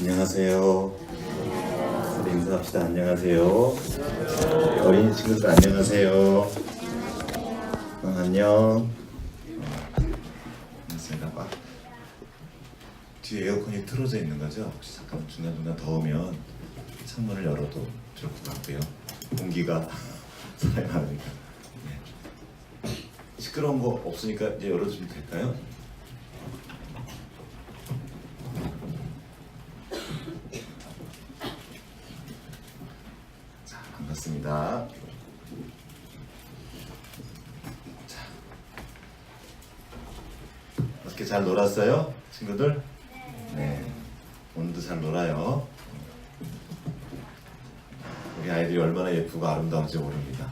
안녕하세요. 우리 인사합시다. 안녕하세요. 어린이 친구들 안녕하세요. 안녕. 반갑습니다. 뒤에 에어컨이 틀어져 있는 거죠? 혹시 잠깐 중간중간 더우면 창문을 열어도 좋을 것 같고요. 공기가 사람이 많으니까. 네. 시끄러운 거 없으니까 이제 열어주면 될까요? 자, 반갑습니다. 자, 어떻게 잘 놀았어요? 친구들? 네. 오늘도 잘 놀아요. 우리 아이들이 얼마나 예쁘고 아름다운지 모릅니다.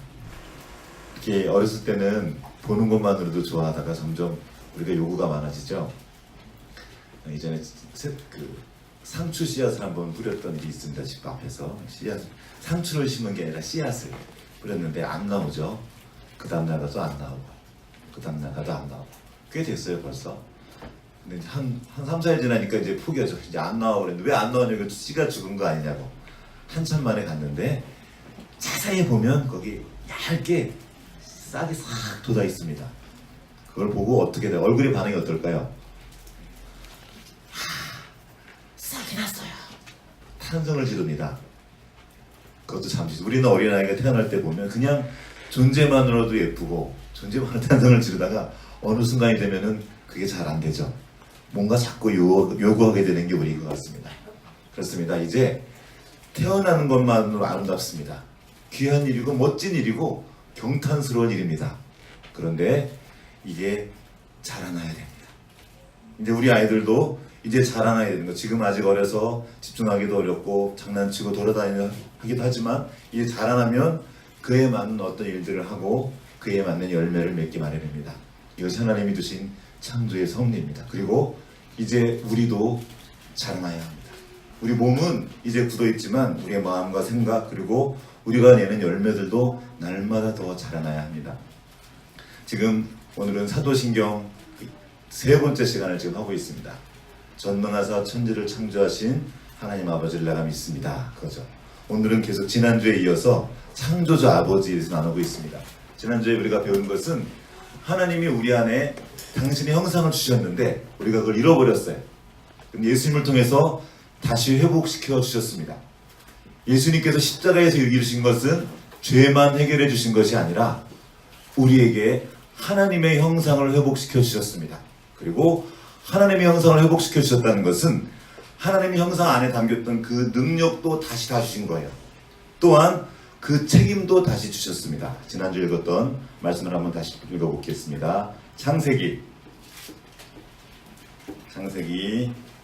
이렇게 어렸을 때는 보는 것만으로도 좋아하다가 점점 우리가 요구가 많아지죠. 이전에 상추 씨앗을 한번 뿌렸던 일이 있습니다. 집 앞에서 상추를 심은 게 아니라 씨앗을 뿌렸는데 안 나오죠. 그 다음 나가도 안 나오고 그 다음 나가도 안 나오고 꽤 됐어요 벌써. 근데 한 3, 4일 지나니까 이제 포기하죠. 이제 안 나오고 그랬는데 왜 안 나오냐고 씨가 죽은 거 아니냐고. 한참 만에 갔는데 자세히 보면 거기 얇게 싹이 싹 돋아 있습니다. 그걸 보고 어떻게 돼요? 얼굴의 반응이 어떨까요? 싹이 났어요. 탄성을 지릅니다. 그것도 잠시 우리는 어린아이가 태어날 때 보면 그냥 존재만으로도 예쁘고 존재만으로 탄성을 지르다가 어느 순간이 되면은 그게 잘 안 되죠. 뭔가 자꾸 요구하게 되는 게 우리인 것 같습니다. 그렇습니다. 이제 태어나는 것만으로 아름답습니다. 귀한 일이고 멋진 일이고 경탄스러운 일입니다. 그런데 이게 자라나야 됩니다. 이제 우리 아이들도 이제 자라나야 되는 거. 지금 아직 어려서 집중하기도 어렵고 장난치고 돌아다니기도 하지만 이제 자라나면 그에 맞는 어떤 일들을 하고 그에 맞는 열매를 맺기 마련입니다. 이것이 하나님이 두신 창조의 섭리입니다. 그리고 이제 우리도 자라나야 합니다. 우리 몸은 이제 굳어있지만 우리의 마음과 생각 그리고 우리가 내는 열매들도 날마다 더 자라나야 합니다. 지금 오늘은 사도신경 세 번째 시간을 지금 하고 있습니다. 전능하사 천지를 창조하신 하나님 아버지를 내가 믿습니다. 그거죠. 오늘은 계속 지난주에 이어서 창조주 아버지에 대해서 나누고 있습니다. 지난주에 우리가 배운 것은 하나님이 우리 안에 당신의 형상을 주셨는데 우리가 그걸 잃어버렸어요. 근데 예수님을 통해서 다시 회복시켜 주셨습니다. 예수님께서 십자가에서 이루신 것은 죄만 해결해 주신 것이 아니라 우리에게 하나님의 형상을 회복시켜 주셨습니다. 그리고 하나님의 형상을 회복시켜 주셨다는 것은 하나님의 형상 안에 담겼던 그 능력도 다시 다 주신 거예요. 또한 그 책임도 다시 주셨습니다. 지난주 읽었던 말씀을 한번 다시 읽어보겠습니다. 창세기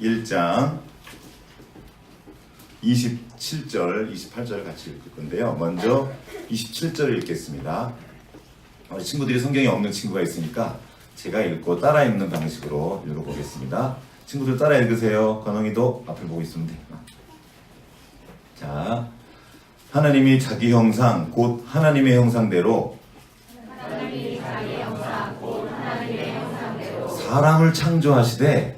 1장 27절, 28절을 같이 읽을 건데요. 먼저 27절을 읽겠습니다. 친구들이 성경에 없는 친구가 있으니까 제가 읽고 따라 읽는 방식으로 읽어보겠습니다. 친구들 따라 읽으세요. 건영이도 앞을 보고 있으면 돼요. 자, 하나님이 자기 형상, 곧 하나님의 형상대로 사람을 창조하시되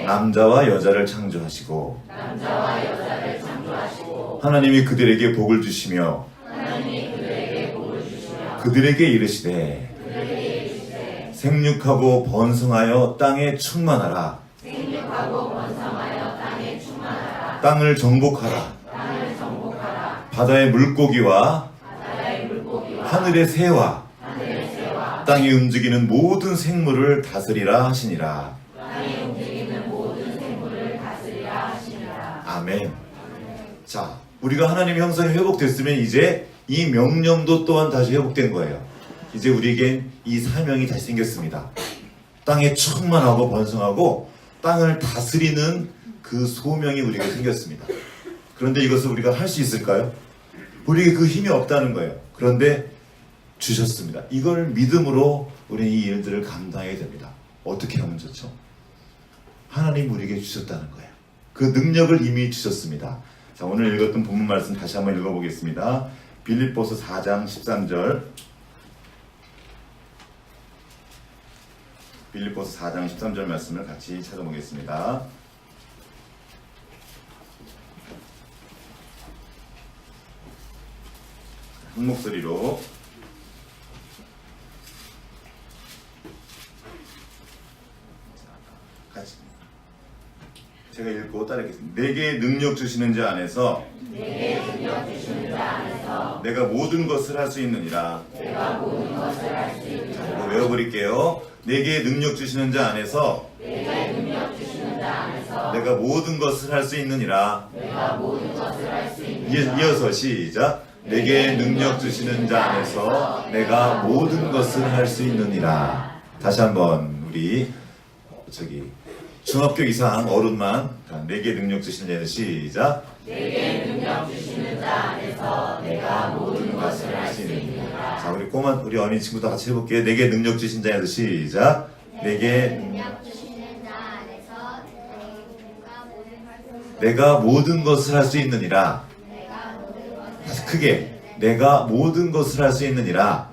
남자와 여자를 창조하시고 하나님이 그들에게 복을 주시며 그들에게 이르시되 생육하고 번성하여 땅에 충만하라. 땅을 정복하라. 바다의 물고기와 하늘의 새와 땅이 움직이는 모든 생물을 다스리라 하시니라. 아멘. 자, 우리가 하나님의 형상이 회복됐으면 이제 이 명령도 또한 다시 회복된 거예요. 이제 우리에겐 이 사명이 다시 생겼습니다. 땅에 충만하고 번성하고 땅을 다스리는 그 소명이 우리에게 생겼습니다. 그런데 이것을 우리가 할 수 있을까요? 우리에게 그 힘이 없다는 거예요. 그런데 주셨습니다. 이걸 믿음으로 우리는 이 일들을 감당해야 됩니다. 어떻게 하면 좋죠? 하나님 우리에게 주셨다는 거예요. 그 능력을 이미 주셨습니다. 자, 오늘 읽었던 본문 말씀 다시 한번 읽어보겠습니다. 빌립보서 4장 13절. 빌립보서 4장 13절 말씀을 같이 찾아보겠습니다. 한 목소리로. 같이 제가 읽고 따르겠습니다. 내게 능력 주시는 자 안에서 내가 모든 것을 할 수 있느니라. 자, 이거 외워버릴게요. 내게 능력 주시는 자 안에서 내가 모든 것을 할 수 있느니라. 이어서 시작. 내게 능력 주시는 자 안에서 내가 모든 것을 할 수 있느니라. 다시 한번 우리 중학교 이상 어른만 내게 능력 주시는 자 안에서 시작. 내게 능력 주시는 자 안에서 내가 모든 것을 할 수 있느니라. 자, 우리 어린 친구도 같이 해볼게요. 내게 능력 주신 자 안에서 시작. 내게 능력 주시는 자 안에서 내가 모든 것을 할 수 있느니라. 다시 크게. 내가 모든 것을 할 수 있느니라.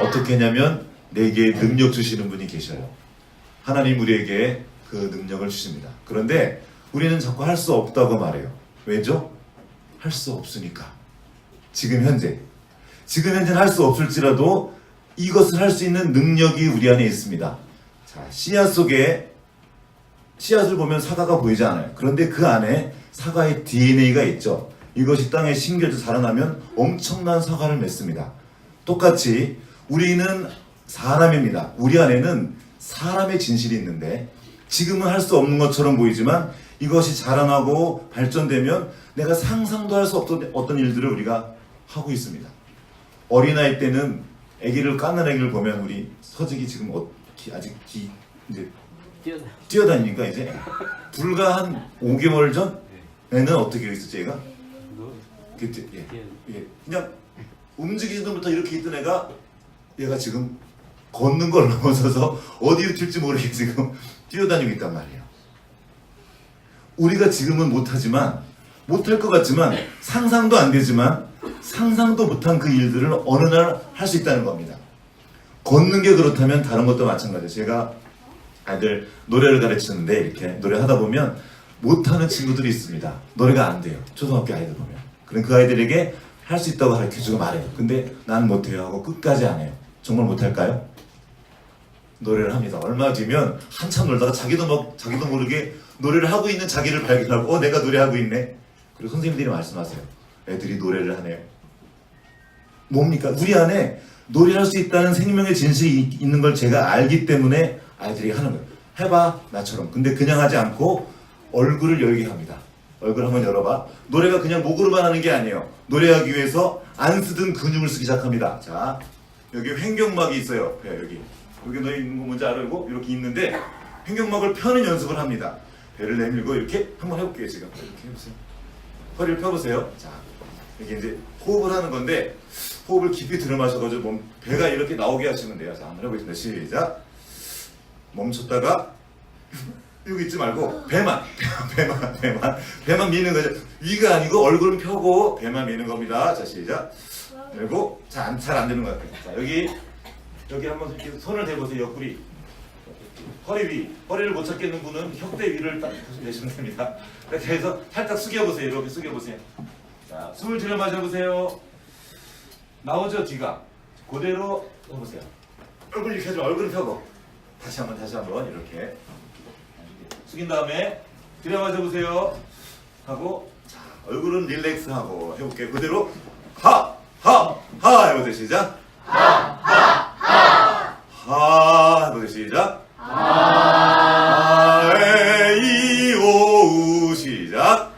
어떻게 하냐면 내게 능력 주시는 분이 계셔요. 하나님 우리에게 그 능력을 주십니다. 그런데 우리는 자꾸 할 수 없다고 말해요. 왜죠? 할 수 없으니까. 지금 현재는 할 수 없을지라도 이것을 할 수 있는 능력이 우리 안에 있습니다. 자, 씨앗 속에 씨앗을 보면 사과가 보이지 않아요. 그런데 그 안에 사과의 DNA가 있죠. 이것이 땅에 심겨져 자라나면 엄청난 사과를 맺습니다. 똑같이 우리는 사람입니다. 우리 안에는 사람의 진실이 있는데 지금은 할 수 없는 것처럼 보이지만 이것이 자라나고 발전되면 내가 상상도 할 수 없던 어떤 일들을 우리가 하고 있습니다. 어린아이 때는 아기를 깎는 아기를 보면 우리 서직이 지금 아직 이제 뛰어다니니까 이제 불과 한 5개월 전에는 어떻게 있었지 얘가? 그냥 움직이지부터 이렇게 있던 애가 얘가 지금 걷는 걸 넘어서서 어디로 튈지 모르게 지금 뛰어다니고 있단 말이에요. 우리가 지금은 못하지만 못할 것 같지만 상상도 안 되지만 상상도 못한 그 일들을 어느 날 할 수 있다는 겁니다. 걷는 게 그렇다면 다른 것도 마찬가지예요. 제가 아이들 노래를 가르치는데 이렇게 노래하다 보면 못하는 친구들이 있습니다. 노래가 안 돼요. 초등학교 아이들 보면. 그럼 그 아이들에게 할 수 있다고 가르쳐주고 말해요. 근데 나는 못해요 하고 끝까지 안 해요. 정말 못할까요? 노래를 합니다. 얼마 뒤면 한참 놀다가 자기도 모르게 노래를 하고 있는 자기를 발견하고 내가 노래하고 있네. 그리고 선생님들이 말씀하세요. 애들이 노래를 하네요. 뭡니까? 우리 안에 노래할 수 있다는 생명의 진실이 있는 걸 제가 알기 때문에 아이들이 하는 거예요. 해봐 나처럼. 근데 그냥 하지 않고 얼굴을 열게 합니다. 얼굴 한번 열어봐. 노래가 그냥 목으로만 하는 게 아니에요. 노래하기 위해서 안 쓰던 근육을 쓰기 시작합니다. 자, 여기 횡격막이 있어요. 여기 너 있는 거 뭔지 알고 이렇게 있는데 횡격막을 펴는 연습을 합니다. 배를 내밀고 이렇게 한번 해볼게요. 지금 이렇게 해보세요. 허리를 펴보세요. 자, 이게 이제 호흡을 하는 건데 호흡을 깊이 들이마셔가지고 배가 이렇게 나오게 하시면 돼요. 자, 한번 해보겠습니다. 시작. 멈췄다가 여기 있지 말고 배만 미는 거죠. 위가 아니고 얼굴은 펴고 배만 미는 겁니다. 자, 시작. 그리고 잘 안 되는 것 같아요. 자, 여기 한번 이렇게 손을 대보세요. 옆구리, 허리 위, 허리를 못 찾겠는 분은 혁대 위를 딱 내시면 됩니다. 이렇게 해서 살짝 숙여보세요. 이렇게 숙여보세요. 자, 숨을 들여 마셔보세요. 나오죠, 뒤가. 그대로 해보세요. 얼굴 이렇게 하지 마. 얼굴을 펴고 다시 한번 이렇게 숙인 다음에 들여 마셔보세요. 하고 자, 얼굴은 릴렉스하고 해볼게요. 그대로 하 해보세요. 시작. 하 해보세요. 시작. 하에이오우 시작.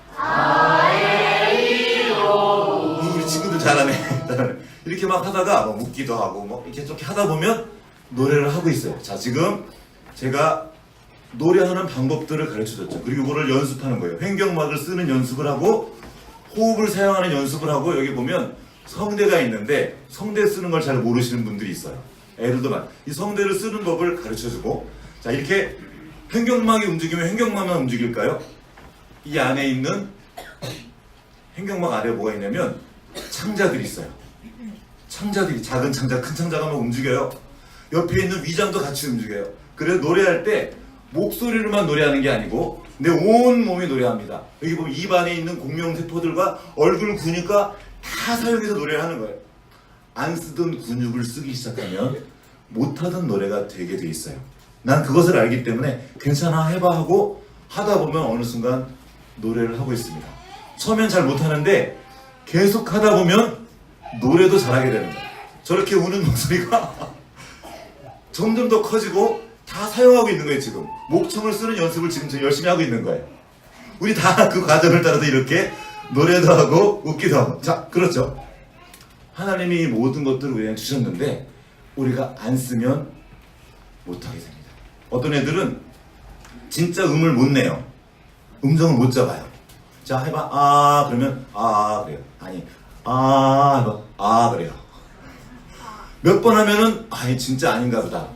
하에이오우. 우리 친구들 잘하네. 이렇게 막 하다가 묻기도 하고 이렇게 하다 보면 노래를 하고 있어요. 자, 지금 제가 노래하는 방법들을 가르쳐줬죠. 그리고 이거를 연습하는 거예요. 횡격막을 쓰는 연습을 하고 호흡을 사용하는 연습을 하고 여기 보면 성대가 있는데 성대 쓰는 걸 잘 모르시는 분들이 있어요. 애들도 이 성대를 쓰는 법을 가르쳐주고 자, 이렇게 횡격막이 움직이면 횡격막만 움직일까요? 이 안에 있는 횡격막 아래에 뭐가 있냐면 창자들이 있어요. 창자들이 작은 창자, 큰 창자가 막 움직여요. 옆에 있는 위장도 같이 움직여요. 그래서 노래할 때 목소리로만 노래하는 게 아니고 내 온 몸이 노래합니다. 여기 보면 입 안에 있는 공명세포들과 얼굴 근육과 다 사용해서 노래를 하는 거예요. 안 쓰던 근육을 쓰기 시작하면 못하던 노래가 되게 돼 있어요. 난 그것을 알기 때문에 괜찮아 해봐 하고 하다 보면 어느 순간 노래를 하고 있습니다. 처음엔 잘 못하는데 계속 하다 보면 노래도 잘하게 되는 거예요. 저렇게 우는 목소리가 점점 더 커지고 다 사용하고 있는 거예요. 지금 목청을 쓰는 연습을 지금 열심히 하고 있는 거예요. 우리 다 그 과정을 따라서 이렇게 노래도 하고 웃기도 하고. 자, 그렇죠. 하나님이 이 모든 것들을 우리에게 주셨는데 우리가 안 쓰면 못하게 됩니다. 어떤 애들은 진짜 음을 못 내요. 음정을 못 잡아요. 자, 해봐. 아, 그러면 아 그래요. 아니, 아 해봐. 아 그래요. 몇 번 하면은 아니 진짜 아닌가 보다.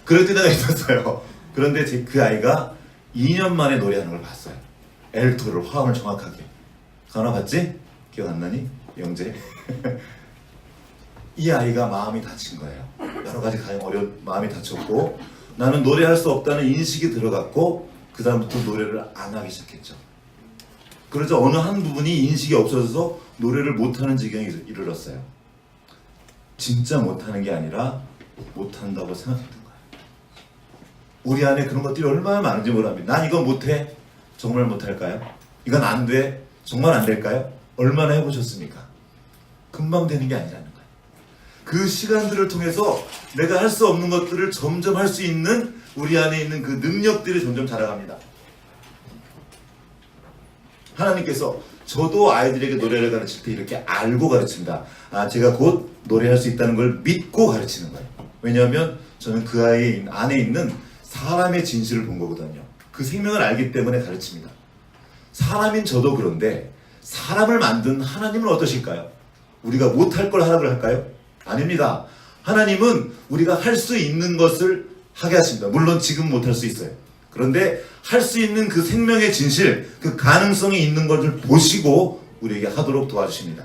그럴 때가 있었어요. 그런데 그 아이가 2년 만에 노래하는 걸 봤어요. 엘토를 화음을 정확하게. 전화 봤지? 기억 안 나니? 영재. 이 아이가 마음이 다친 거예요. 여러 가지 가정 마음이 다쳤고 나는 노래할 수 없다는 인식이 들어갔고 그 다음부터 노래를 안 하기 시작했죠. 그러자 어느 한 부분이 인식이 없어져서 노래를 못하는 지경에 이르렀어요. 진짜 못하는 게 아니라 못한다고 생각했던 거예요. 우리 안에 그런 것들이 얼마나 많은지 모릅니다. 난 이건 못해. 정말 못할까요? 이건 안 돼. 정말 안 될까요? 얼마나 해보셨습니까? 금방 되는 게 아니라는 거예요. 그 시간들을 통해서 내가 할 수 없는 것들을 점점 할 수 있는 우리 안에 있는 그 능력들이 점점 자라갑니다. 하나님께서 저도 아이들에게 노래를 가르칠 때 이렇게 알고 가르친다. 아, 제가 곧 노래할 수 있다는 걸 믿고 가르치는 거예요. 왜냐하면 저는 그 아이 안에 있는 사람의 진실을 본 거거든요. 그 생명을 알기 때문에 가르칩니다. 사람인 저도 그런데 사람을 만든 하나님은 어떠실까요? 우리가 못할 걸 하라고 할까요? 아닙니다. 하나님은 우리가 할 수 있는 것을 하게 하십니다. 물론 지금 못할 수 있어요. 그런데 할 수 있는 그 생명의 진실, 그 가능성이 있는 것을 보시고 우리에게 하도록 도와주십니다.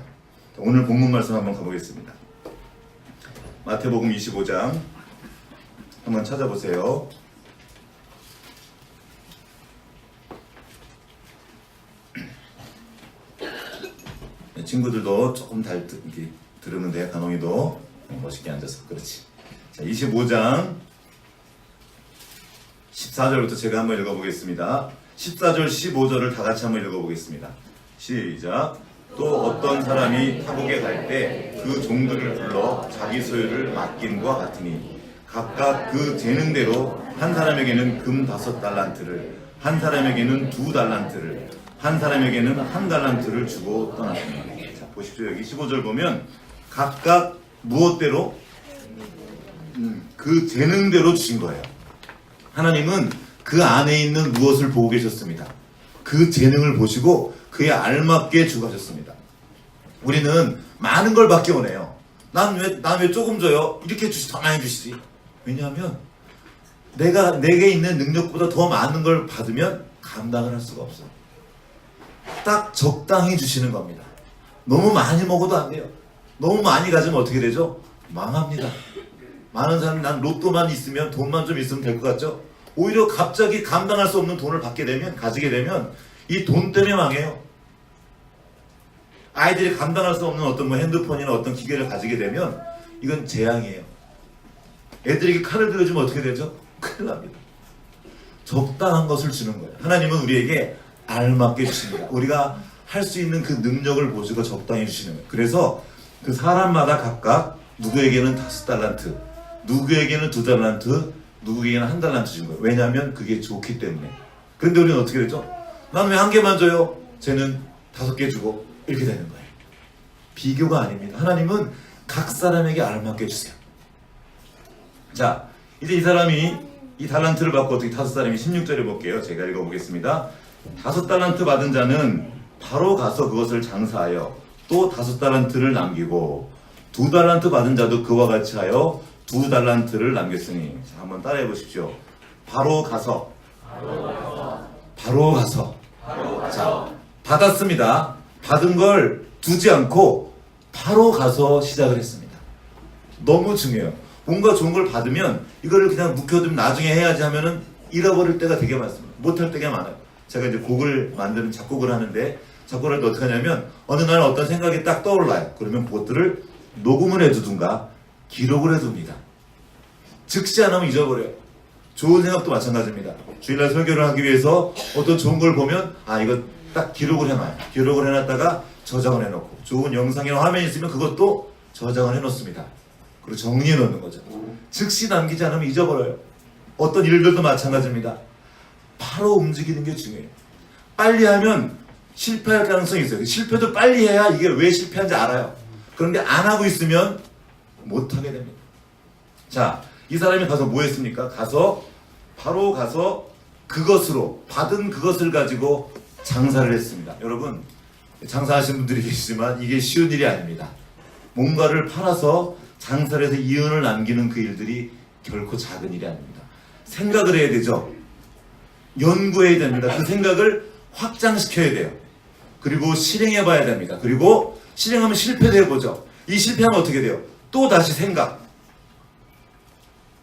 오늘 본문 말씀 한번 가보겠습니다. 마태복음 25장 한번 찾아보세요. 친구들도 조금 이렇게 들으면 돼요. 간홍이도 멋있게 앉아서. 그렇지. 자, 25장 14절부터 제가 한번 읽어보겠습니다. 14절 15절을 다 같이 한번 읽어보겠습니다. 시작. 또 어떤 사람이 타국에 갈 때 그 종들을 불러 자기 소유를 맡김과 같으니 각각 그 재능대로 한 사람에게는 금 5달란트를, 한 사람에게는 2달란트를, 한 사람에게는 1달란트를 주고 떠났습니다. 자, 보십시오. 여기 15절 보면 각각 무엇대로? 그 재능대로 주신 거예요. 하나님은 그 안에 있는 무엇을 보고 계셨습니다. 그 재능을 보시고 그에 알맞게 주가셨습니다. 우리는 많은 걸 받기 원해요. 난 왜 조금 줘요? 이렇게 더 많이 주시지. 왜냐하면 내게 있는 능력보다 더 많은 걸 받으면 감당을 할 수가 없어요. 딱 적당히 주시는 겁니다. 너무 많이 먹어도 안 돼요. 너무 많이 가지면 어떻게 되죠? 망합니다. 많은 사람이 난 로또만 있으면 돈만 좀 있으면 될 것 같죠? 오히려 갑자기 감당할 수 없는 돈을 가지게 되면 이 돈 때문에 망해요. 아이들이 감당할 수 없는 어떤 핸드폰이나 어떤 기계를 가지게 되면 이건 재앙이에요. 애들에게 칼을 들어주면 어떻게 되죠? 큰일 납니다. 적당한 것을 주는 거예요. 하나님은 우리에게 알맞게 주십니다. 우리가 할 수 있는 그 능력을 보시고 적당히 주시는 거예요. 그래서 그 사람마다 각각 누구에게는 5달란트, 누구에게는 2달란트, 누구에게는 1달란트 준 거예요. 왜냐하면 그게 좋기 때문에. 그런데 우리는 어떻게 되죠? 난 왜 1개만 줘요? 쟤는 5개 주고 이렇게 되는 거예요. 비교가 아닙니다. 하나님은 각 사람에게 알맞게 주세요. 자, 이제 이 사람이 이 달란트를 받고 어떻게 5사람이 16절에 볼게요. 제가 읽어보겠습니다. 5달란트 받은 자는 바로 가서 그것을 장사하여 또 5달란트를 남기고 2달란트 받은 자도 그와 같이 하여 2달란트를 남겼으니. 자, 한번 따라해 보십시오. 바로 가서. 자, 받았습니다. 받은 걸 두지 않고 바로 가서 시작을 했습니다. 너무 중요해요. 뭔가 좋은 걸 받으면 이거를 그냥 묵혀두면 나중에 해야지 하면은 잃어버릴 때가 되게 많습니다. 못할 때가 많아요. 제가 이제 곡을 만드는 작곡을 하는데 자꾸 그럴 때 어떻게 하냐면 어느 날 어떤 생각이 딱 떠올라요. 그러면 그것들을 녹음을 해두든가 기록을 해둡니다. 즉시 안 하면 잊어버려요. 좋은 생각도 마찬가지입니다. 주일날 설교를 하기 위해서 어떤 좋은 걸 보면 이거 딱 기록을 해놔요. 기록을 해놨다가 저장을 해놓고 좋은 영상이나 화면이 있으면 그것도 저장을 해놓습니다. 그리고 정리해 놓는 거죠. 즉시 남기지 않으면 잊어버려요. 어떤 일들도 마찬가지입니다. 바로 움직이는 게 중요해요. 빨리 하면 실패할 가능성이 있어요. 실패도 빨리 해야 이게 왜 실패한지 알아요. 그런데 안 하고 있으면 못하게 됩니다. 자, 이 사람이 가서 뭐 했습니까? 바로 가서 그것으로 받은 그것을 가지고 장사를 했습니다. 여러분, 장사하신 분들이 계시지만 이게 쉬운 일이 아닙니다. 뭔가를 팔아서 장사를 해서 이윤을 남기는 그 일들이 결코 작은 일이 아닙니다. 생각을 해야 되죠. 연구해야 됩니다. 그 생각을 확장시켜야 돼요. 그리고 실행해 봐야 됩니다. 그리고 실행하면 실패도 해보죠. 이 실패하면 어떻게 돼요? 또 다시 생각,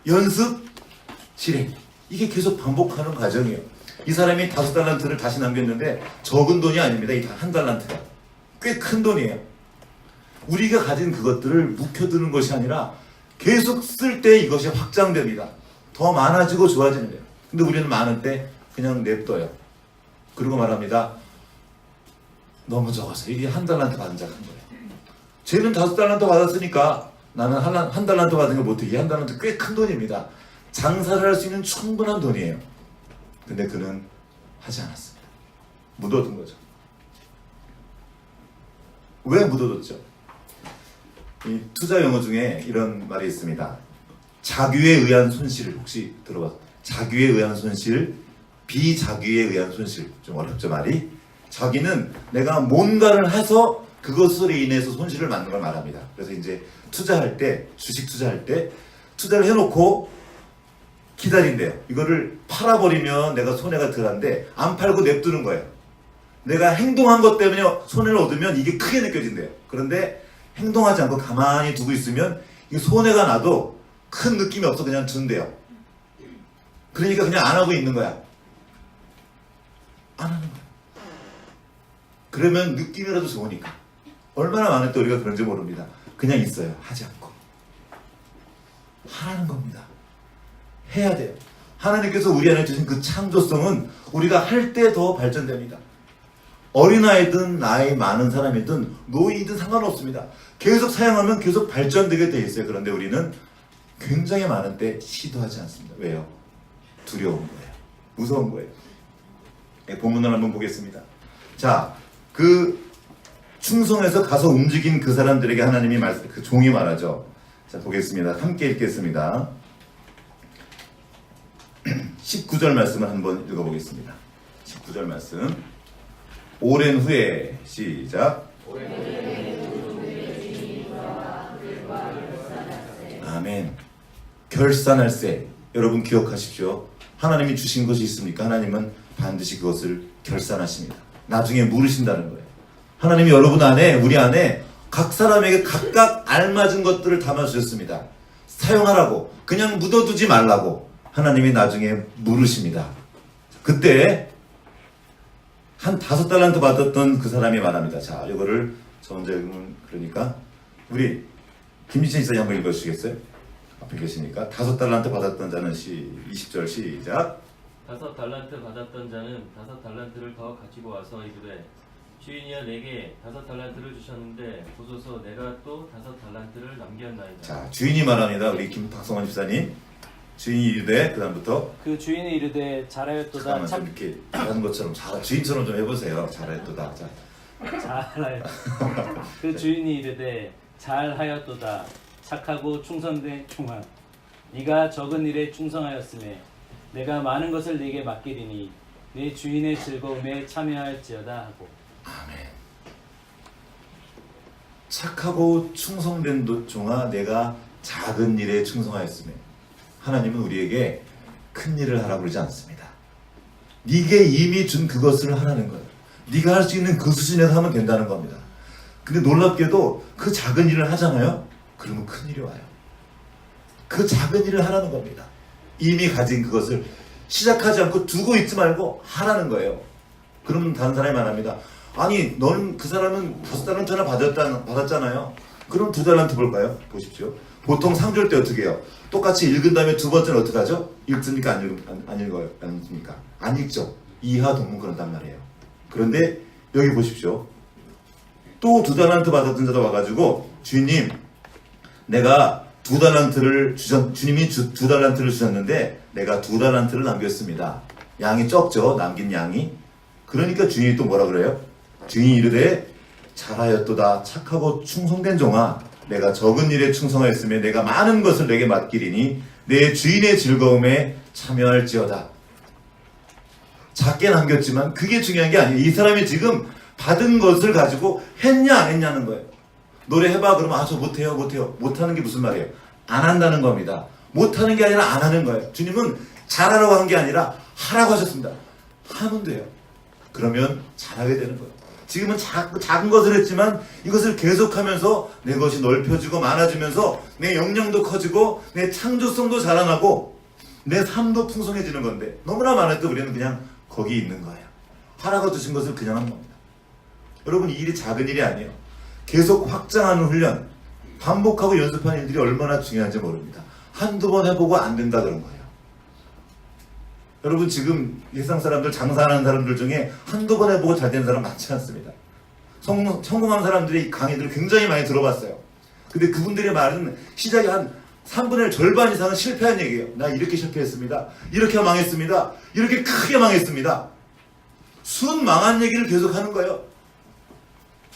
연습, 실행. 이게 계속 반복하는 과정이에요. 이 사람이 5달란트를 다시 남겼는데 적은 돈이 아닙니다. 이 1달란트가 꽤 큰 돈이에요. 우리가 가진 그것들을 묵혀두는 것이 아니라 계속 쓸 때 이것이 확장됩니다. 더 많아지고 좋아지는 거예요. 근데 우리는 많을 때 그냥 냅둬요. 그리고 말합니다. 너무 적어서 이게 1달란트 받은 자가 한 거예요. 쟤는 5달란트 받았으니까 나는 한 달란트 받은 게 못해. 이 1달란트 꽤 큰 돈입니다. 장사를 할 수 있는 충분한 돈이에요. 근데 그는 하지 않았습니다. 묻어둔 거죠. 왜 묻어뒀죠? 이 투자 용어 중에 이런 말이 있습니다. 자규에 의한 손실을 혹시 들어봤어요? 자규에 의한 손실, 비자규에 의한 손실. 좀 어렵죠 말이? 자기는 내가 뭔가를 해서 그것으로 인해서 손실을 받는 걸 말합니다. 그래서 이제 투자할 때, 주식 투자할 때 투자를 해놓고 기다린대요. 이거를 팔아버리면 내가 손해가 덜한데 안 팔고 냅두는 거예요. 내가 행동한 것 때문에 손해를 얻으면 이게 크게 느껴진대요. 그런데 행동하지 않고 가만히 두고 있으면 이게 손해가 나도 큰 느낌이 없어 그냥 둔대요. 그러니까 그냥 안 하고 있는 거야. 안 하는 거야. 그러면 느낌이라도 좋으니까. 얼마나 많을 때 우리가 그런지 모릅니다. 그냥 있어요. 하지 않고. 하라는 겁니다. 해야 돼요. 하나님께서 우리 안에 주신 그 창조성은 우리가 할 때 더 발전됩니다. 어린아이든 나이 많은 사람이든 노인이든 상관없습니다. 계속 사용하면 계속 발전되게 돼 있어요. 그런데 우리는 굉장히 많은 때 시도하지 않습니다. 왜요? 두려운 거예요. 무서운 거예요. 본문을 한번 보겠습니다. 자, 그 충성해서 가서 움직인 그 사람들에게 하나님이 그 종이 말하죠. 자, 보겠습니다. 함께 읽겠습니다. 19절 말씀을 한번 읽어보겠습니다. 19절 말씀. 오랜 후에 시작. 아멘. 결산할세. 여러분 기억하십시오. 하나님이 주신 것이 있습니까? 하나님은 반드시 그것을 결산하십니다. 나중에 물으신다는 거예요. 하나님이 여러분 안에, 우리 안에 각 사람에게 각각 알맞은 것들을 담아주셨습니다. 사용하라고, 그냥 묻어두지 말라고 하나님이 나중에 물으십니다. 그때 한 5달란트 받았던 그 사람이 말합니다. 자, 이거를 저 혼자 읽으면 그러니까 우리 김지찬 이사님 한번 읽어주시겠어요? 앞에 계시니까. 5달란트 받았던 자는 20절 시작. 5달란트 받았던 자는 5달란트를 더 가지고 와서 이르되 주인이여 내게 5달란트를 주셨는데 보소서 내가 또 5달란트를 남겼나이다. 자, 주인이 말합니다. 우리 박성환 집사님. 주인이 이르되 그 다음부터 그 주인이 이르되 잘하였도다. 잠깐만 좀 이렇게 잘하는 것처럼 주인처럼 좀 해보세요. 잘하였도다. 자. 그 주인이 이르되 잘하였도다. 착하고 충성된 종아, 네가 적은 일에 충성하였음에 내가 많은 것을 네게 맡기리니 네 주인의 즐거움에 참여할지어다 하고. 아멘. 착하고 충성된 종아, 내가 작은 일에 충성하였음에. 하나님은 우리에게 큰 일을 하라고 그러지 않습니다. 네게 이미 준 그것을 하라는 거예요. 네가 할 수 있는 그 수준에서 하면 된다는 겁니다. 근데 놀랍게도 그 작은 일을 하잖아요. 그러면 큰 일이 와요. 그 작은 일을 하라는 겁니다. 이미 가진 그것을 시작하지 않고 두고 있지 말고 하라는 거예요. 그러면 다른 사람이 말합니다. 아니 너는 그 사람은 5달란트나 받았잖아요. 그럼 2달란트 볼까요? 보십시오. 보통 상주할 때 어떻게 해요? 똑같이 읽은 다음에 두 번째는 어떻게 하죠? 읽습니까? 안 읽어요? 안 읽습니까? 안 읽죠. 이하 동문 그런단 말이에요. 그런데 여기 보십시오. 또 2달란트 받았던 자도 와가지고 주인님 내가 2달란트를 주님이 2달란트를 주셨는데 내가 2달란트를 남겼습니다. 양이 적죠. 남긴 양이. 그러니까 주인이 또 뭐라 그래요? 주인이 이르되 잘하였도다 착하고 충성된 종아 내가 적은 일에 충성하였으며 내가 많은 것을 내게 맡기리니 내 주인의 즐거움에 참여할지어다. 작게 남겼지만 그게 중요한 게 아니에요. 이 사람이 지금 받은 것을 가지고 했냐 안 했냐는 거예요. 노래 해봐 그러면 저 못해요. 못하는 게 무슨 말이에요? 안 한다는 겁니다. 못하는 게 아니라 안 하는 거예요. 주님은 잘하라고 한 게 아니라 하라고 하셨습니다. 하면 돼요. 그러면 잘하게 되는 거예요. 지금은 작은 것을 했지만 이것을 계속하면서 내 것이 넓혀지고 많아지면서 내 역량도 커지고 내 창조성도 자라나고 내 삶도 풍성해지는 건데 너무나 많을 때 우리는 그냥 거기 있는 거예요. 하라고 주신 것을 그냥 하는 겁니다. 여러분 이 일이 작은 일이 아니에요. 계속 확장하는 훈련, 반복하고 연습하는 일들이 얼마나 중요한지 모릅니다. 한두 번 해보고 안 된다 그런 거예요. 여러분 지금 세상 사람들 장사하는 사람들 중에 한두 번 해보고 잘 된 사람 많지 않습니다. 성공한 사람들의 강의들을 굉장히 많이 들어봤어요. 근데 그분들의 말은 시작이 한 3분의 1 절반 이상은 실패한 얘기예요. 나 이렇게 실패했습니다. 이렇게 망했습니다. 이렇게 크게 망했습니다. 순 망한 얘기를 계속 하는 거예요.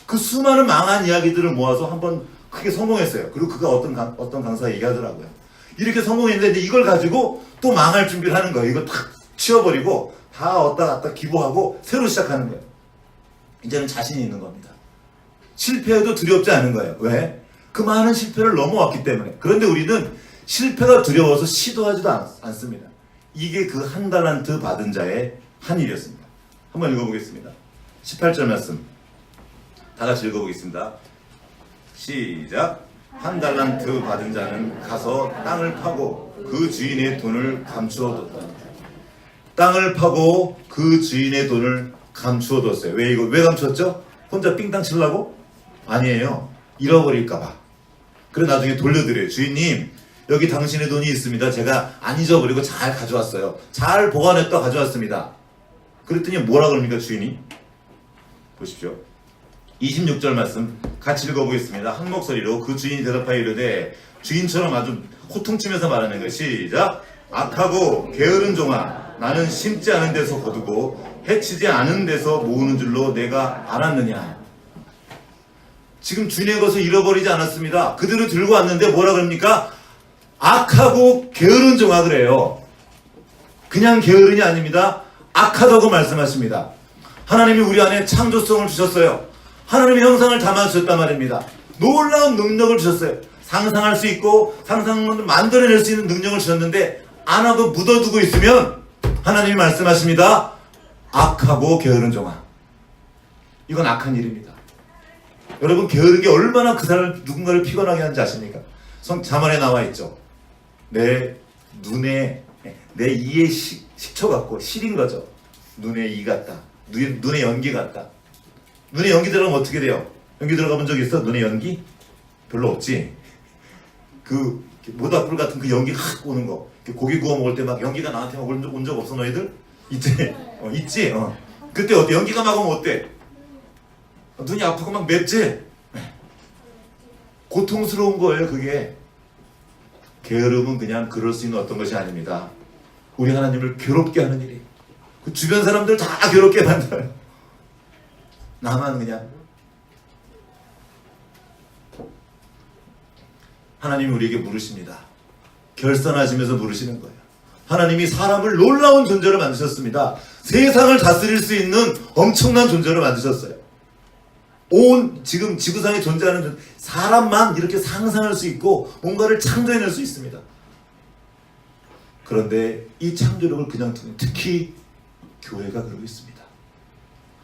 그 수많은 망한 이야기들을 모아서 한번 크게 성공했어요. 그리고 그가 어떤 강사가 얘기하더라고요. 이렇게 성공했는데 이걸 가지고 또 망할 준비를 하는 거예요. 이거 탁 치워버리고 다 얻다 갖다 기부하고 새로 시작하는 거예요. 이제는 자신이 있는 겁니다. 실패해도 두렵지 않은 거예요. 왜? 그 많은 실패를 넘어왔기 때문에. 그런데 우리는 실패가 두려워서 시도하지도 않습니다. 이게 그 1달란트 받은 자의 한 일이었습니다. 한번 읽어보겠습니다. 18절 말씀 다 같이 읽어보겠습니다. 시작. 1달란트 받은 자는 가서 땅을 파고 그 주인의 돈을 감추어뒀다. 땅을 파고 그 주인의 돈을 감추어뒀어요. 왜 감추었죠? 혼자 삥땅 치려고? 아니에요. 잃어버릴까봐. 그래 나중에 돌려드려요. 주인님 여기 당신의 돈이 있습니다. 제가 안 잊어버리고 잘 가져왔어요. 잘 보관했다 가져왔습니다. 그랬더니 뭐라 그럽니까 주인이? 보십시오. 26절 말씀 같이 읽어보겠습니다. 한 목소리로 그 주인이 대답하여 이르되 주인처럼 아주 호통치면서 말하는 거예요. 시작. 악하고 게으른 종아 나는 심지 않은 데서 거두고 해치지 않은 데서 모으는 줄로 내가 알았느냐. 지금 주인의 것을 잃어버리지 않았습니다. 그대로 들고 왔는데 뭐라 그럽니까? 악하고 게으른 종아 그래요. 그냥 게으른이 아닙니다. 악하다고 말씀하십니다. 하나님이 우리 안에 창조성을 주셨어요. 하나님의 형상을 담아주셨단 말입니다. 놀라운 능력을 주셨어요. 상상할 수 있고 상상을 만들어낼 수 있는 능력을 주셨는데 안 하고 묻어두고 있으면 하나님이 말씀하십니다. 악하고 게으른 종아. 이건 악한 일입니다. 여러분 게으른 게 얼마나 그 사람을 누군가를 피곤하게 하는지 아십니까? 자문에 나와 있죠. 내 눈에 내 이에 식초 같고 실인 거죠. 눈에 이 같다. 눈에 연기 같다. 눈에 연기 들어가면 어떻게 돼요? 연기 들어가본 적 있어? 눈에 연기? 별로 없지? 그 모닥불 같은 그 연기 확 오는 거. 고기 구워 먹을 때 막 연기가 나한테 막 온 적 없어 너희들? 있지? 있지? 그때 어때? 연기가 막 오면 어때? 눈이 아프고 막 맵지? 고통스러운 거예요 그게. 게으름은 그냥 그럴 수 있는 어떤 것이 아닙니다. 우리 하나님을 괴롭게 하는 일이. 그 주변 사람들 다 괴롭게 만들어요. 나만 그냥. 하나님이 우리에게 물으십니다. 결산하시면서 물으시는 거예요. 하나님이 사람을 놀라운 존재로 만드셨습니다. 세상을 다스릴 수 있는 엄청난 존재로 만드셨어요. 지금 지구상에 존재하는 사람만 이렇게 상상할 수 있고 뭔가를 창조해낼 수 있습니다. 그런데 이 창조력을 그냥 두는 특히 교회가 그러고 있습니다.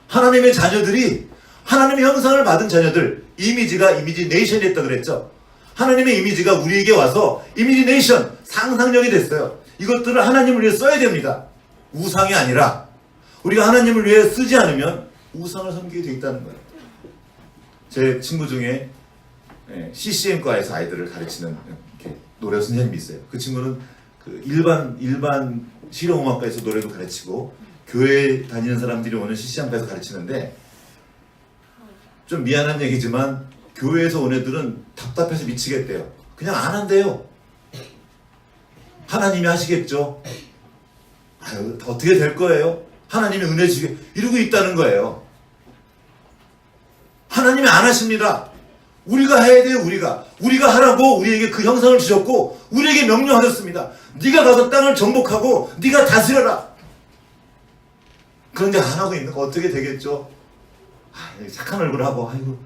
하나님의 자녀들이 하나님의 형상을 받은 자녀들 이미지가 이미지 네이션이 됐다 그랬죠. 하나님의 이미지가 우리에게 와서 이미지 네이션 상상력이 됐어요. 이것들을 하나님을 위해 써야 됩니다. 우상이 아니라 우리가 하나님을 위해 쓰지 않으면 우상을 섬기게 돼 있다는 거예요. 제 친구 중에 CCM과에서 아이들을 가르치는 이렇게 노래 선생님이 있어요. 그 친구는 그 일반 실용음악과에서 노래도 가르치고 교회 다니는 사람들이 오는 CCM과에서 가르치는데, 좀 미안한 얘기지만 교회에서 온 애들은 답답해서 미치겠대요. 그냥 안 한대요. 하나님이 하시겠죠. 아유, 어떻게 될 거예요? 하나님이 은혜 주게 이러고 있다는 거예요. 하나님이 안 하십니다. 우리가 해야 돼요. 우리가 하라고 우리에게 그 형상을 주셨고 우리에게 명령하셨습니다. 네가 가서 땅을 정복하고 네가 다스려라. 그런데 안 하고 있는 거 어떻게 되겠죠? 착한 얼굴 하고 아이고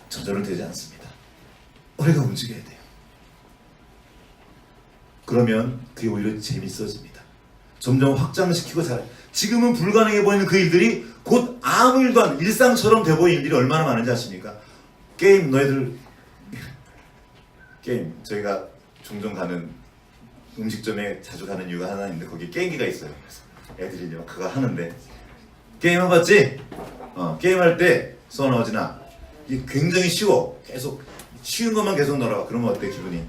저절로 되지 않습니다. 우리가 움직여야 돼요. 그러면 그게 오히려 재밌어집니다. 점점 확장시키고 지금은 불가능해 보이는 그 일들이 곧 아무 일도 안 일상처럼 돼 보이는 일이 얼마나 많은지 아십니까? 게임 너희들 게임 저희가 종종 가는 음식점에 자주 가는 이유가 하나 있는데 거기 게임기가 있어요. 그래서 애들이 그거 하는데 게임 해봤지? 게임할 때 수원어진아 이게 굉장히 쉬워. 계속 쉬운 것만 계속 넣어라. 그러면 어때 기분이?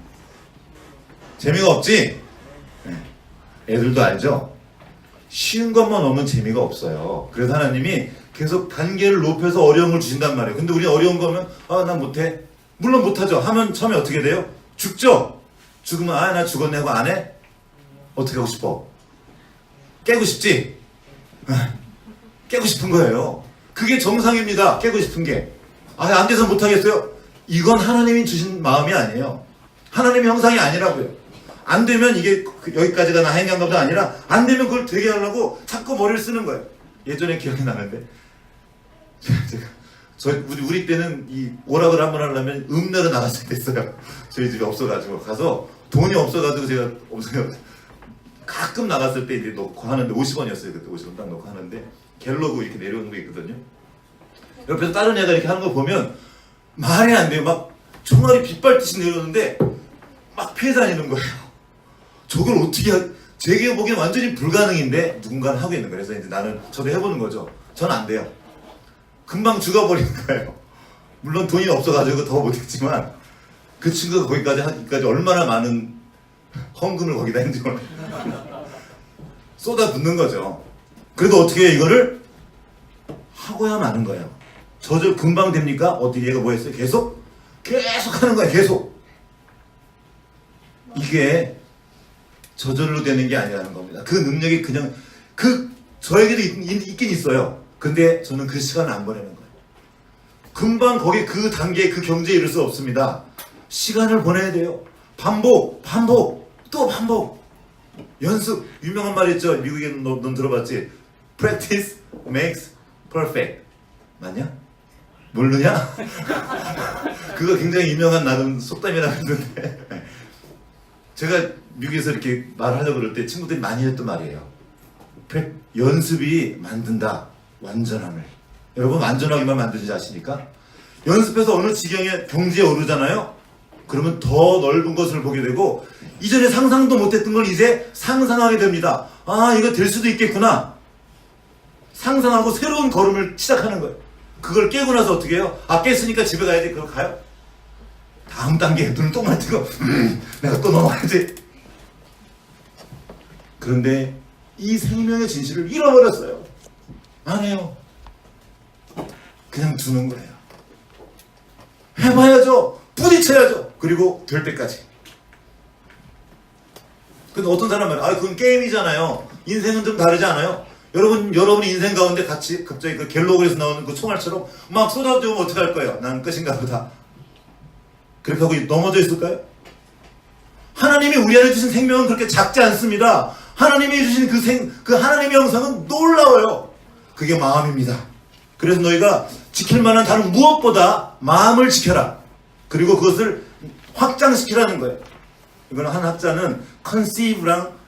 재미가 없지? 애들도 알죠? 쉬운 것만 넣으면 재미가 없어요. 그래서 하나님이 계속 단계를 높여서 어려움을 주신단 말이에요. 근데 우리 어려운 거면 난 못해. 물론 못하죠. 하면 처음에 어떻게 돼요? 죽죠? 죽으면 나 죽었네 하고 안 해? 어떻게 하고 싶어? 깨고 싶지? 깨고 싶은 거예요. 그게 정상입니다. 깨고 싶은 게. 안 돼서 못하겠어요? 이건 하나님이 주신 마음이 아니에요. 하나님의 형상이 아니라고요. 안 되면 이게 여기까지가 나 행한 것도 아니라 안 되면 그걸 되게 하려고 자꾸 머리를 쓰는 거예요. 예전에 기억이 나는데 우리 때는 이 오락을 한번 하려면 읍내로 나갔을 때 있어요. 저희 집에 없어가지고 가서 돈이 없어가지고 제가 없어요. 가끔 나갔을 때 이제 놓고 하는데 50원이었어요. 그때 50원 딱 놓고 하는데 갤러그 이렇게 내려오는 게 있거든요. 옆에서 다른 애가 이렇게 하는 거 보면 말이 안 돼요. 막 총알이 빗발듯이 내려오는데 막 피해 다니는 거예요. 저걸 어떻게 제게 보기엔 완전히 불가능인데 누군가는 하고 있는 거예요. 그래서 이제 저도 해보는 거죠. 전 안 돼요. 금방 죽어버리는 거예요. 물론 돈이 없어가지고 더 못했지만 그 친구가 거기까지 하기까지 얼마나 많은 헌금을 거기다 행정을 쏟아붓는 거죠. 그래도 어떻게 해요? 이거를 하고야 마는 거예요. 저절 금방 됩니까? 어떻게 얘가 뭐 했어요? 계속 하는 거예요. 계속. 이게 저절로 되는 게 아니라는 겁니다. 그 능력이 그냥 저에게도 있긴 있어요. 근데 저는 그 시간을 안 보내는 거예요. 금방 거기 그 단계에 그 경지에 이를 수 없습니다. 시간을 보내야 돼요. 반복, 또 반복. 연습. 유명한 말 있죠? 미국에 넌 들어봤지? Practice makes perfect. 맞냐? 모르냐? 그거 굉장히 유명한 나름 속담이라고 했는데 제가 미국에서 이렇게 말하려고 그럴 때 친구들이 많이 했던 말이에요. 연습이 만든다. 완전함을. 여러분 완전하게만 만드는지 아십니까? 연습해서 어느 지경에 경지에 오르잖아요. 그러면 더 넓은 것을 보게 되고 이전에 상상도 못했던 걸 이제 상상하게 됩니다. 이거 될 수도 있겠구나. 상상하고 새로운 걸음을 시작하는 거예요. 그걸 깨고 나서 어떻게 해요? 깼으니까 집에 가야지. 그럼 가요? 다음 단계에 눈을 똥만 뜨고 내가 또 넘어가야지. 그런데 이 생명의 진실을 잃어버렸어요. 안 해요. 그냥 두는 거예요. 해봐야죠. 부딪혀야죠. 그리고 될 때까지. 근데 어떤 사람은 그건 게임이잖아요. 인생은 좀 다르지 않아요? 여러분 인생 가운데 같이 갑자기 그 갤로그에서 나오는 그 총알처럼 막 쏟아지면 어떡할 거예요? 난 끝인가 보다. 그렇게 하고 넘어져 있을까요? 하나님이 우리 안에 주신 생명은 그렇게 작지 않습니다. 하나님이 주신 그 하나님의 형상은 놀라워요. 그게 마음입니다. 그래서 너희가 지킬 만한 다른 무엇보다 마음을 지켜라. 그리고 그것을 확장시키라는 거예요. 이거는 한 학자는 conceive랑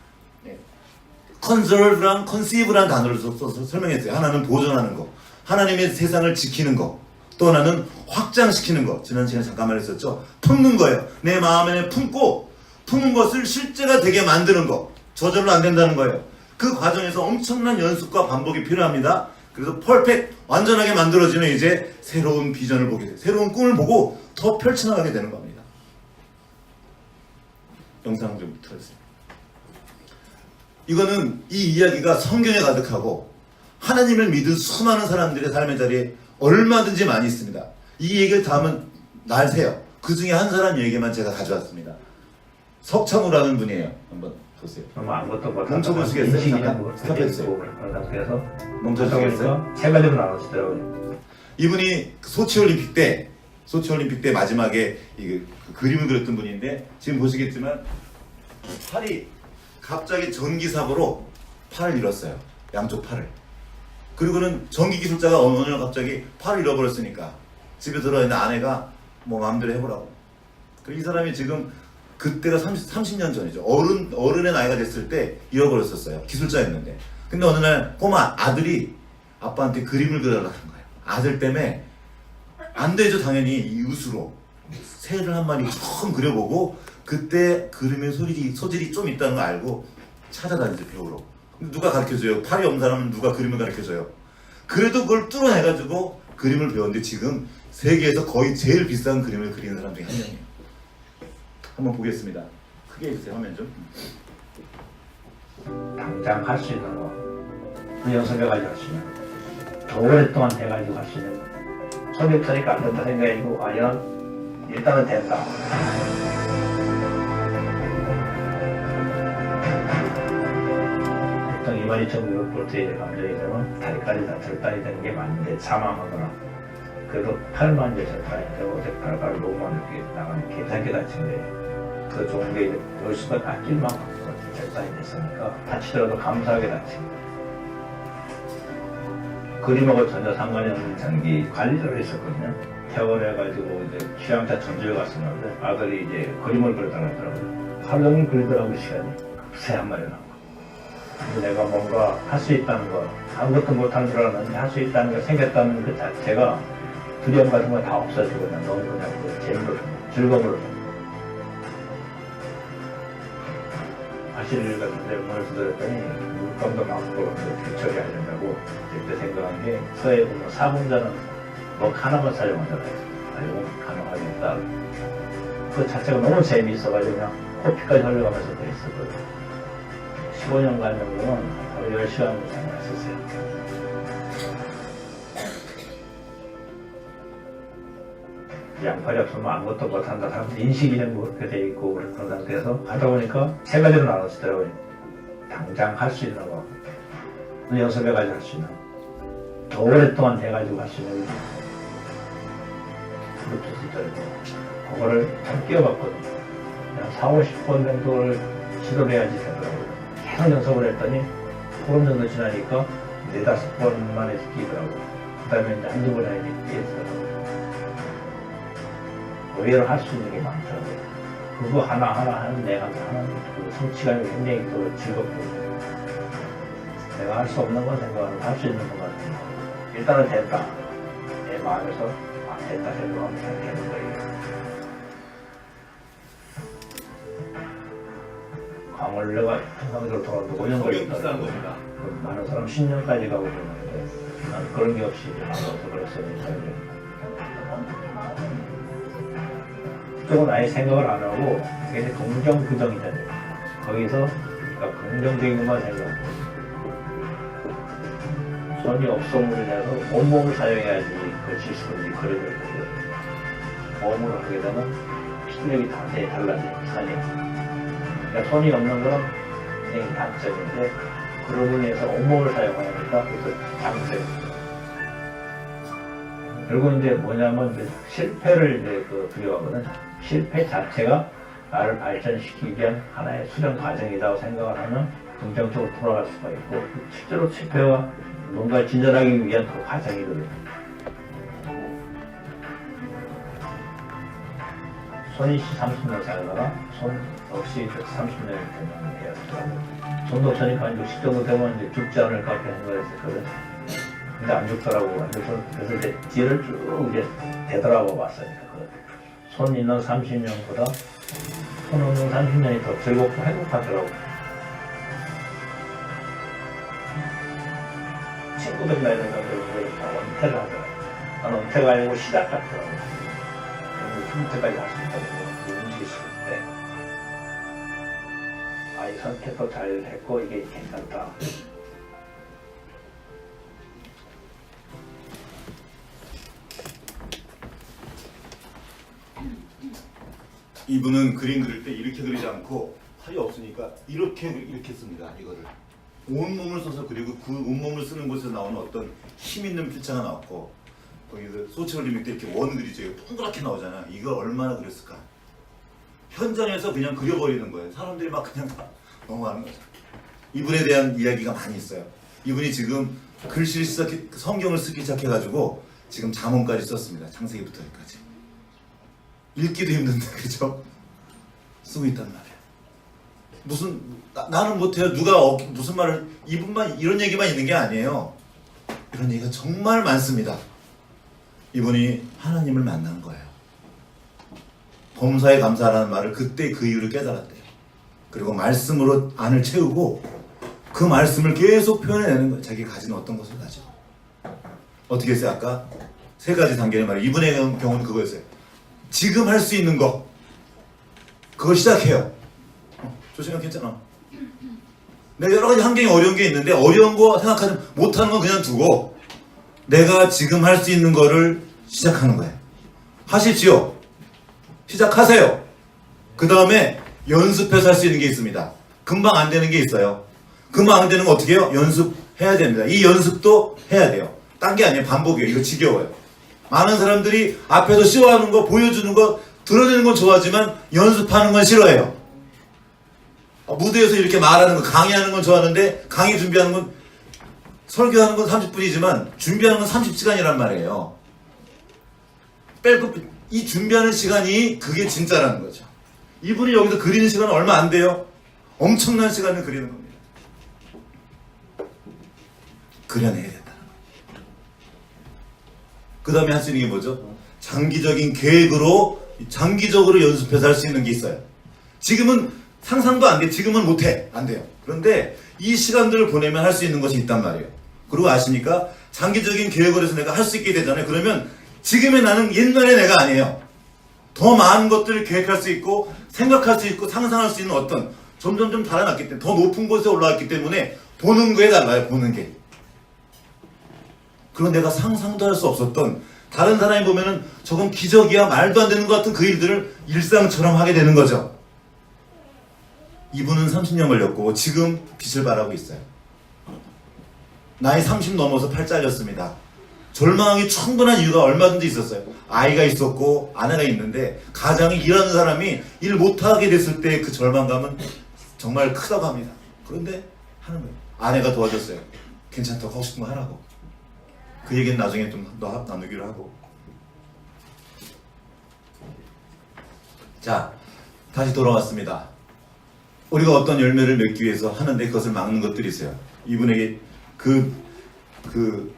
conserve랑 conceive란 단어를 써서 설명했어요. 하나는 보존하는 거, 하나님의 세상을 지키는 거, 또 하나는 확장시키는 거. 지난 시간에 잠깐 말했었죠. 품는 거예요. 내 마음에 품고 품은 것을 실제가 되게 만드는 거. 저절로 안 된다는 거예요. 그 과정에서 엄청난 연습과 반복이 필요합니다. 그래서 퍼펙트 완전하게 만들어지면 이제 새로운 비전을 보게 돼요. 새로운 꿈을 보고 더 펼쳐나가게 되는 겁니다. 영상 좀 틀어주세요. 이거는 이 이야기가 성경에 가득하고 하나님을 믿은 수많은 사람들의 삶의 자리에 얼마든지 많이 있습니다. 이 얘기를 다음은 날세요. 그 중에 한 사람 얘기만 제가 가져왔습니다. 석창우라는 분이에요. 한번 보세요. 아무것도 못하고 멈춰보시겠어요? 잠깐 스탑해주세요. 그래서 멈춰주시겠어요? 세 가지로 나눠지더라고요. 이분이 소치올림픽 때 마지막에 그 그림을 그렸던 분인데 지금 보시겠지만 팔이 갑자기 전기 사고로 팔을 잃었어요. 양쪽 팔을. 그리고는 전기 기술자가 어느 날 갑자기 팔을 잃어버렸으니까 집에 들어있는 아내가 뭐 마음대로 해보라고. 이 사람이 지금 그때가 30년 전이죠. 어른의 나이가 됐을 때 잃어버렸었어요. 기술자였는데. 근데 어느 날 꼬마 아들이 아빠한테 그림을 그려달라는 거예요. 아들 때문에 안 되죠. 당연히 이웃으로 새를 한 마리 처음 그려보고 그때 그림의 소질이 좀 있다는 걸 알고 찾아다니죠. 배우러. 누가 가르쳐줘요? 팔이 없는 사람은 누가 그림을 가르쳐줘요? 그래도 그걸 뚫어내가지고 그림을 배웠는데 지금 세계에서 거의 제일 비싼 그림을 그리는 사람 중에 한 명이에요. 한번 보겠습니다. 크게 해주세요. 화면 좀. 당장 할 수 있는 거, 그 연습해가지고 할 수 있는 거, 더 오랫동안 해가지고 할 수 있는 거. 손이 없으니까 안 된다 생각이고, 과연 일단은 된다. 보통 22,900볼트의 감정이 되면 다리까지 다 절단이 되는 게 맞는데 사망하거나 그래도 팔만 이제 절단이 되고 발가락 로만 이렇게 나가면 괜찮게 다친 거예요. 그 좋은 게 열수가 깎일 만큼 절단이 됐으니까 다치더라도 감사하게 다치고 그림하고 전혀 상관이 없는 장기 관리자로 있었거든요. 퇴원해가지고 이제 휴양차 전주에 갔었는데 아들이 이제 그림을 그리다가 하더라고요. 하루 종일 그리더라고요. 시간이 새 한 마리 나고. 근데 내가 뭔가 할 수 있다는 거, 아무것도 못한 줄 알았는데 할 수 있다는 게 생겼다는 그 자체가 두려움 같은 거 다 없어지고 그냥 너무 그냥 그 재미로 즐거움으로 사실 같은데 오늘 들었더니 물감도 많고 대처리 하려고 그때 생각한 게 서해 보면 사분자는 뭐 하나만 사용하잖아요. 사용 가능하겠다. 그 자체가 너무 재미있어가지고 그냥 코피까지 흘려가면서 그랬었거든요. 15년간 정도는 하루 10시간 이상 했었어요. 양팔이 없으면 아무것도 못한다. 사람들 인식이 좀 그렇게 돼 있고 그런 상태에서 하다 보니까 세 가지로 나눠지더라고요. 당장 할 수 있는 거, 연습해가지고 할 수 있는 거, 더 오랫동안 해가지고 할 수 있는 거. 그것도 있더라고요. 그거를 참 끼워봤거든요. 그냥 4, 50번 정도를 시도를 해야지 되더라고요. 계속 연습을 했더니 그런 정도 지나니까 4, 5번 만에 끼더라고요. 그 다음에 이제 한두 번 해야지 끼더라고요. 의외로 할 수 있는 게 많더라고요. 그거 하나하나 하는 내가 하는 그 성취감이 굉장히 또 즐겁고 내가 할 수 없는 건 생각하면 할 수 있는 것 같아요. 일단은 됐다. 내 마음에서 됐다 생각하면 잘 되는 거예요. 광원래가 항상적으로 돌아도 5년 걸렸더라고요. 많은 사람 10년까지 가고 그러는데 난 그런 게 없이 나와서 그랬어요. 그쪽은 아예 생각을 안 하고 굉장히 긍정 부정이잖아요. 거기서 그러니까 긍정적인 것만 생각하고 손이 없음으로 인해서 온몸을 사용해야지 그 시스템이 그려질 거고요. 몸으로 하게 되면 실력이 굉장히 달라져요. 산이. 그러니까 손이 없는 건 굉장히 단점인데 그런 의미에서 온몸을 사용하니까 그래서 장점이에요. 그리고 이제 뭐냐면 이제 실패를 이제 그 두려워하거든. 실패 자체가 나를 발전시키기 위한 하나의 수련 과정이라고 생각을 하면 긍정적으로 돌아갈 수가 있고 실제로 실패와 뭔가 진전하기 위한 그 과정이거든요. 손이 30년 살다가 손 없이 30년이 되면 되었더라고요. 손도 없으니까 60 정도 되면 이제 죽지 않을까 생각을 했었거든. 근데 안 죽더라고. 그래서 이제 뒤를 쭉 이제 되돌아봐 봤어요. 손 있는 30년보다 손 없는 30년이 더 즐겁고 행복하더라고. 축구든가 이런 것들을 다 은퇴를 하더라고요. 나는 은퇴가 아니고 시작 같더라고요. 은퇴까지 할 수 있다고 움직였을 때, 아, 이 선택도 잘 했고 이게 괜찮다. 이분은 그림 그릴 때 이렇게 그리지 않고 팔이 없으니까 이렇게 씁니다. 이거를 온몸을 써서 그리고 그 온몸을 쓰는 곳에서 나오는 어떤 힘 있는 필자가 나왔고, 거기서 소치올림픽 때 이렇게 원 그리죠. 이거 동그랗게 나오잖아. 이걸 얼마나 그렸을까? 현장에서 그냥 그려버리는 거예요. 사람들이 막 그냥 다 넘어가는 거죠. 이분에 대한 이야기가 많이 있어요. 이분이 지금 글씨를 성경을 쓰기 시작해가지고 지금 잠언까지 썼습니다. 창세기부터 여기까지. 읽기도 힘든데, 그죠? 쓰고 있단 말이에요. 무슨 나는 못해요. 누가 무슨 말을, 이분만 이런 얘기만 있는 게 아니에요. 이런 얘기가 정말 많습니다. 이분이 하나님을 만난 거예요. 범사에 감사하라는 말을 그때 그 이유를 깨달았대요. 그리고 말씀으로 안을 채우고 그 말씀을 계속 표현해내는 거예요. 자기가 가진 어떤 것을 가지고. 어떻게 했어요? 아까 세 가지 단계의 말이에요. 이분의 경우는 그거였어요. 지금 할 수 있는 거, 그거 시작해요. 조심하, 괜찮아. 내가 여러 가지 환경이 어려운 게 있는데 어려운 거 생각하지 못하는 건 그냥 두고 내가 지금 할 수 있는 거를 시작하는 거예요. 하십시오. 시작하세요. 그 다음에 연습해서 할 수 있는 게 있습니다. 금방 안 되는 게 있어요. 금방 안 되는 거 어떻게 해요? 연습해야 됩니다. 이 연습도 해야 돼요. 딴 게 아니에요. 반복이에요. 이거 지겨워요. 많은 사람들이 앞에서 쇼하는 거, 보여주는 거, 드러내는 건 좋아하지만 연습하는 건 싫어해요. 무대에서 이렇게 말하는 거, 강의하는 건 좋아하는데 강의 준비하는 건, 설교하는 건 30분이지만 준비하는 건 30시간이란 말이에요. 이 준비하는 시간이 그게 진짜라는 거죠. 이분이 여기서 그리는 시간은 얼마 안 돼요. 엄청난 시간을 그리는 겁니다. 그려내야 된다는 거예요. 그 다음에 할 수 있는 게 뭐죠? 장기적인 계획으로 장기적으로 연습해서 할 수 있는 게 있어요. 지금은 상상도 안 돼. 지금은 못해. 안 돼요. 그런데 이 시간들을 보내면 할 수 있는 것이 있단 말이에요. 그리고 아십니까? 장기적인 계획을 해서 내가 할 수 있게 되잖아요. 그러면 지금의 나는 옛날의 내가 아니에요. 더 많은 것들을 계획할 수 있고 생각할 수 있고 상상할 수 있는 어떤 점점 달아났기 때문에 더 높은 곳에 올라왔기 때문에 보는 거에 달라요. 보는 게. 그런 내가 상상도 할 수 없었던, 다른 사람이 보면은 저건 기적이야, 말도 안 되는 것 같은 그 일들을 일상처럼 하게 되는 거죠. 이분은 30년 걸렸고 지금 빛을 발하고 있어요. 나이 30 넘어서 팔 잘렸습니다. 절망하기 충분한 이유가 얼마든지 있었어요. 아이가 있었고 아내가 있는데 가장이 일하는 사람이 일 못하게 됐을 때 그 절망감은 정말 크다고 합니다. 그런데 하는 거예요. 아내가 도와줬어요. 괜찮다고 하고 싶은 거 하라고. 그 얘기는 나중에 좀 더 나누기로 하고. 자, 다시 돌아왔습니다. 우리가 어떤 열매를 맺기 위해서 하는데 그것을 막는 것들이 있어요. 이분에게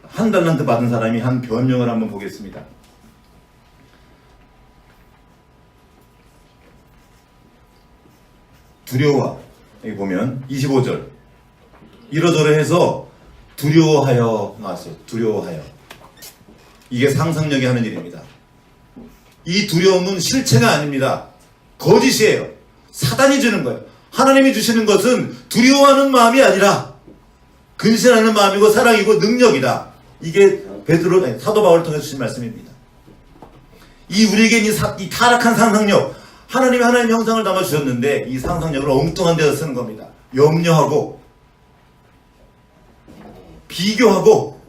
한 달란트 받은 사람이 한 변명을 한번 보겠습니다. 두려워. 여기 보면 25절. 이러저러 해서 두려워하여 나왔어요. 두려워하여. 이게 상상력이 하는 일입니다. 이 두려움은 실체가 아닙니다. 거짓이에요. 사단이 주는 거예요. 하나님이 주시는 것은 두려워하는 마음이 아니라 근신하는 마음이고 사랑이고 능력이다. 이게 사도 바울을 통해 주신 말씀입니다. 우리에게 이 타락한 상상력, 하나님이 하나님의 형상을 담아 주셨는데 이 상상력을 엉뚱한 데서 쓰는 겁니다. 염려하고 비교하고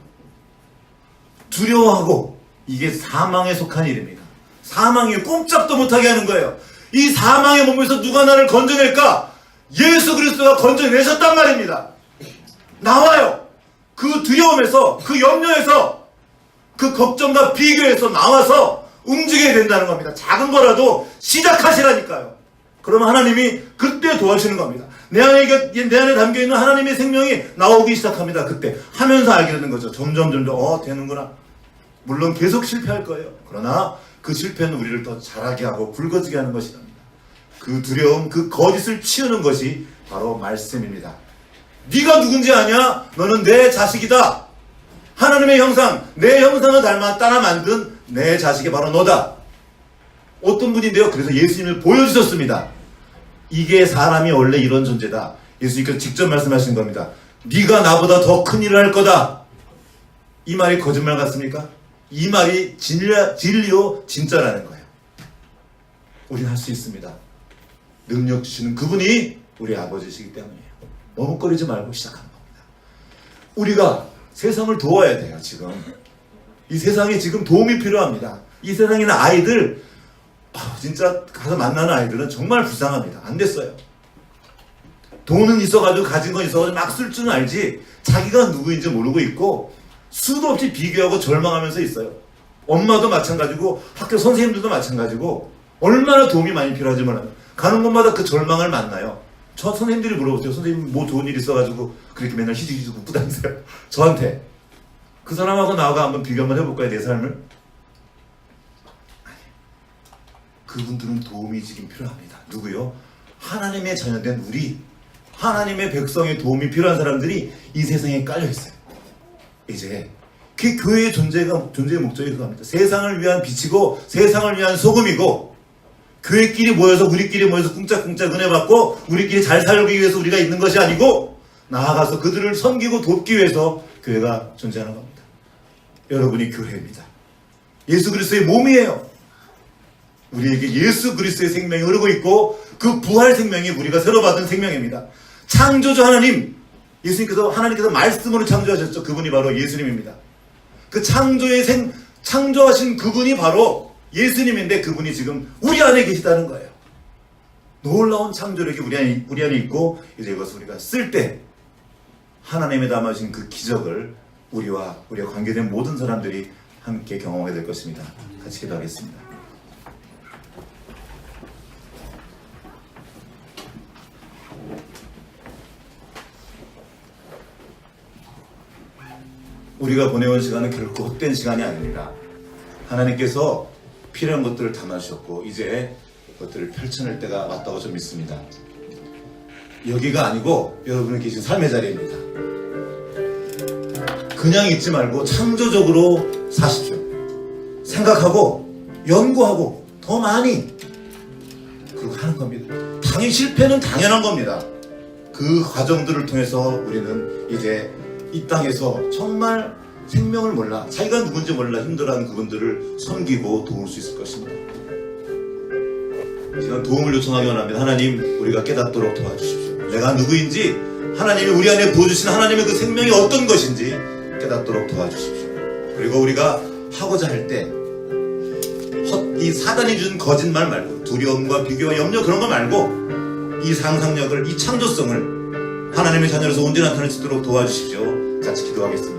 두려워하고, 이게 사망에 속한 일입니다. 사망이 꼼짝도 못하게 하는 거예요. 이 사망의 몸에서 누가 나를 건져낼까? 예수 그리스도가 건져내셨단 말입니다. 나와요. 그 두려움에서, 그 염려에서, 그 걱정과 비교에서 나와서 움직여야 된다는 겁니다. 작은 거라도 시작하시라니까요. 그러면 하나님이 그때 도와주시는 겁니다. 내 안에 담겨있는 하나님의 생명이 나오기 시작합니다. 그때 하면서 알게 되는 거죠. 점점 되는구나. 물론 계속 실패할 거예요. 그러나 그 실패는 우리를 더 잘하게 하고 굵어지게 하는 것이랍니다. 그 두려움, 그 거짓을 치우는 것이 바로 말씀입니다. 네가 누군지 아냐? 너는 내 자식이다. 하나님의 형상, 내 형상을 닮아 따라 만든 내 자식이 바로 너다. 어떤 분인데요? 그래서 예수님을 보여주셨습니다. 이게 사람이 원래 이런 존재다. 예수님께서 직접 말씀하신 겁니다. 네가 나보다 더 큰 일을 할 거다. 이 말이 거짓말 같습니까? 이 말이 진리요 진짜라는 거예요. 우리는 할 수 있습니다. 능력 주시는 그분이 우리 아버지시기 때문이에요. 머뭇거리지 말고 시작하는 겁니다. 우리가 세상을 도와야 돼요. 지금 이 세상에 지금 도움이 필요합니다. 이 세상에 있는 아이들 진짜 가서 만나는 아이들은 정말 불쌍합니다. 안 됐어요. 돈은 있어가지고 가진 건 있어가지고 막 쓸 줄은 알지 자기가 누구인지 모르고 있고 수도 없이 비교하고 절망하면서 있어요. 엄마도 마찬가지고 학교 선생님들도 마찬가지고 얼마나 도움이 많이 필요하지 몰라요. 가는 곳마다 그 절망을 만나요. 저 선생님들이 물어보세요. 선생님 뭐 좋은 일 있어가지고 그렇게 맨날 희죽희죽 웃고 다니세요. 저한테 그 사람하고 나하고 한번 비교 한번 해볼까요? 내 삶을? 아니, 그분들은 도움이 지금 필요합니다. 누구요? 하나님의 자녀된 우리 하나님의 백성의 도움이 필요한 사람들이 이 세상에 깔려있어요. 이제 그 교회의 존재의 목적이 그겁니다. 세상을 위한 빛이고 세상을 위한 소금이고 교회끼리 모여서 우리끼리 모여서 꿍짝꿍짝 은혜 받고 우리끼리 잘 살기 위해서 우리가 있는 것이 아니고 나아가서 그들을 섬기고 돕기 위해서 교회가 존재하는 겁니다. 여러분이 교회입니다. 예수 그리스도의 몸이에요. 우리에게 예수 그리스도의 생명이 흐르고 있고 그 부활 생명이 우리가 새로 받은 생명입니다. 창조주 하나님, 하나님께서 말씀으로 창조하셨죠. 그분이 바로 예수님입니다. 그 창조하신 그분이 바로 예수님인데 그분이 지금 우리 안에 계시다는 거예요. 놀라운 창조력이 우리 안에 있고 이제 이것을 우리가 쓸 때 하나님이 담아주신 그 기적을 우리와 관계된 모든 사람들이 함께 경험하게 될 것입니다. 같이 기도하겠습니다. 우리가 보내온 시간은 결코 헛된 시간이 아닙니다. 하나님께서 필요한 것들을 담아주셨고 이제 그것들을 펼쳐낼 때가 왔다고 좀 믿습니다. 여기가 아니고 여러분이 계신 삶의 자리입니다. 그냥 있지 말고 창조적으로 사십시오. 생각하고 연구하고 더 많이 그리고 하는 겁니다. 당연히 실패는 당연한 겁니다. 그 과정들을 통해서 우리는 이제 이 땅에서 정말 생명을 몰라 자기가 누군지 몰라 힘들어하는 그분들을 섬기고 도울 수 있을 것입니다. 지금 도움을 요청하기 원합니다. 하나님 우리가 깨닫도록 도와주십시오. 내가 누구인지 하나님이 우리 안에 부어주신 하나님의 그 생명이 어떤 것인지 깨닫도록 도와주십시오. 그리고 우리가 하고자 할 때 이 사단이 준 거짓말 말고 두려움과 비교와 염려 그런 거 말고 이 상상력을 이 창조성을 하나님의 자녀로서 온전히 나타낼 수 있도록 도와주십시오. 같이 기도하겠습니다.